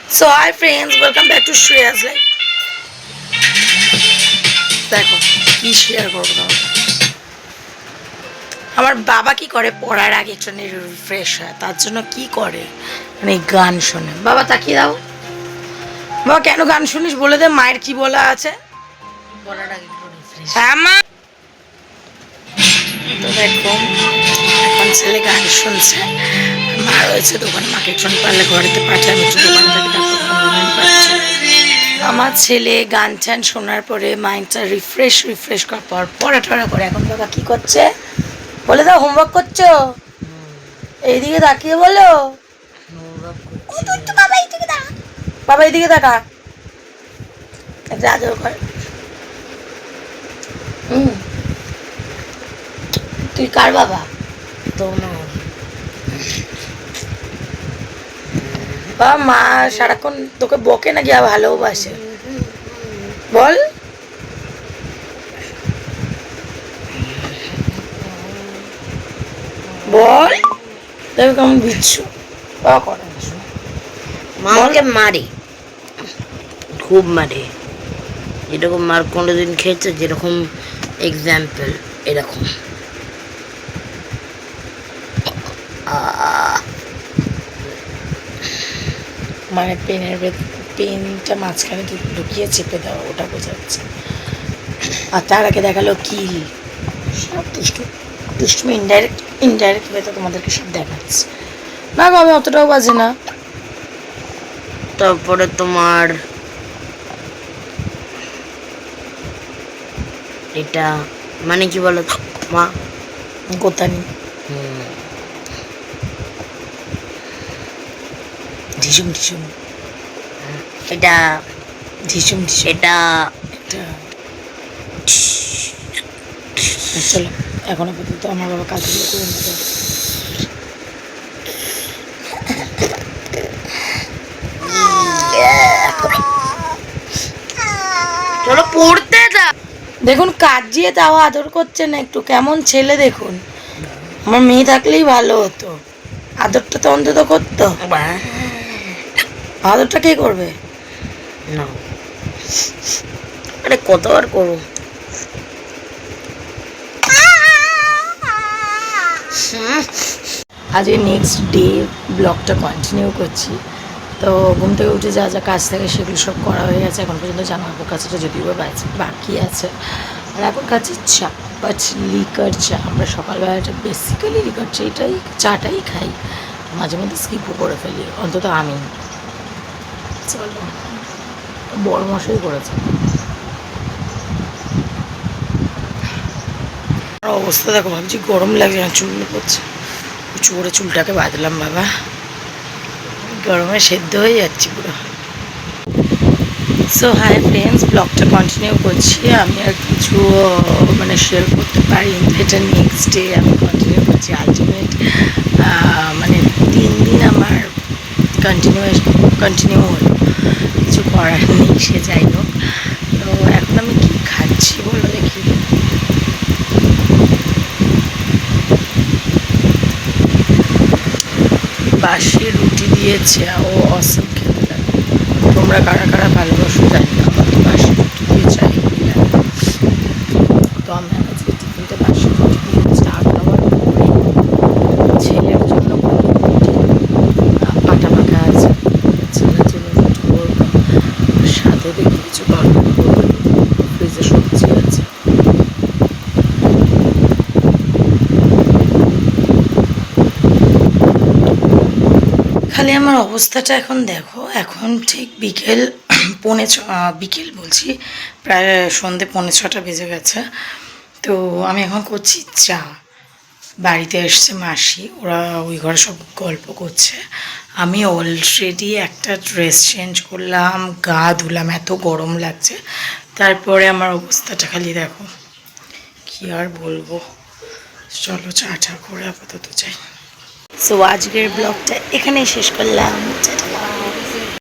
So hi friends, welcome back to Shreya's Life. দেখো কি share করবো তোমাকে। আমার বাবা কি করে পড়ার আগে একটু রিফ্রেশ হয়, তার জন্য কি করে মানে গান শোনে। বাবা তাকিয়ে দাও। বাবা কেন গান শুনিস বলে দে, মায়ের কি বলা আছে। পড়ার আগে একটু রিফ্রেশ। হ্যাঁ মা। তো দেখো এখন ছেলে গান শুনছে, মা রয়েছে দোকানে, মাকে একটু পারলে ঘরেতে পাঠায়, আমি একটু দোকানে থাকি, তারপর কমপ্লিমেন্ট পাচ্ছি। আমার ছেলে গান টান শোনার পরে মাইন্ডটা রিফ্রেশ করার পর পড়াঠড়া করে এখন বাবা কি করছে বলে দাও। হোমওয়ার্ক করছো? এইদিকে তাকিয়ে বলো। বাবা এইদিকে তাকা, বাবা এইদিকে তাকা, একটা আদর কর। তুই কার বাবা? তোমার বাবা মা সারাক্ষণ তোকে বকে নাকি আর ভালোবাসে বল? বল দেখো কেমন বিচ্ছু বাবা করে না। মাকে মারে, খুব মারে। যেরকম মার কোনোদিন খেয়েছে, যেরকম এক্সাম্পল এরকম। মানে পেনটা মাঝখানে ঢুকিয়ে চেপে দেওয়া, ওটা বোঝাচ্ছে। আর তার আগে দেখালো কি সব দুষ্টুমি ইনডাইরেক্ট হয়ে তো তোমাদেরকে সব দেখাচ্ছে না গো, আমি অতটাও বাজে না। তারপরে তোমার এটা মানে কি বলো মা? গোতানি ঢিসুম ঢিসুম, এটা ঢিসুম ঢিসুম, এটা চলো এখন আপাতত আমার বাবা কাজগুলো করে নিতে। চলো পড়তে যা। দেখুন কাজিয়ে তাও আদর করছে না একটু, কেমন ছেলে দেখুন। আমার মেয়ে থাকলেই ভালো হতো, আদরটা তো অন্তত করতো। আদরটা কে করবে? না, আরে কতবার করবো। আজকে নেক্সট ডে ব্লগটা কন্টিনিউ করছি। তো ঘুম থেকে উঠে যা যা কাজ থাকে সেগুলো সব করা হয়ে গেছে। এখন পর্যন্ত জামা কাপড় কাছাটা যদিও বাকি আছে। আর এখন খাচ্ছি চা, বাট লিকার চা। আমরা সকালবেলাটা বেসিক্যালি লিকার চাটাই খাই, মাঝে মধ্যে স্কিপও করে ফেলি, অন্তত আমি। চলো বড় মশাই করেছে। অবস্থা দেখো, ভাবছি গরম লাগছে না, চুল পড়ছে। উঁচু করে চুলটাকে বাঁধলাম বাবা, গরমে সেদ্ধ হয়ে যাচ্ছি পুরো। সো হাই ফ্রেন্ডস, ব্লগটা কন্টিনিউ করছি। আমি আর কিছু মানে শেয়ার করতে পারি, এটা নেক্সট ডে আমি কন্টিনিউ করছি। আলটিমেট মানে 3 দিন আমার কন্টিনিউ হলো, কিছু করার নেই, সে যাই হোক। তো এখন আমি কি খাচ্ছি বলো দেখি। বাসি রুটি দিয়েছে, ও অসম খেতে লাগে। তোমরা কারা কারা ভালোবাসো জানি না, আমার তো বাসি রুটি দিয়ে চাই। তো আমি আজকে টিফিনটা বাসি রুটি দিয়ে চা খাওয়ার পরে ছেলের জন্য আটা মাখা আছে, ছেলের জন্য রুটি করবো, সাথে দেখি কিছু তরকারি করবো, ফ্রিজে সবজি আছে। খালি আমার অবস্থাটা এখন দেখো, এখন ঠিক বিকেল বিকেল বলছি, প্রায় সন্ধ্যে 5:45 বেজে গেছে। তো আমি এখন করছি চা। বাড়িতে এসছে মাসি, ওরা ওই ঘরে সব গল্প করছে। আমি অলরেডি একটা ড্রেস চেঞ্জ করলাম, গা ধুলাম, এত গরম লাগছে। তারপরে আমার অবস্থাটা খালি দেখো, কি আর বলবো। চলো চা টা করে আপাতত চাই। সো আজকের ব্লগটা এখানেই শেষ করলাম।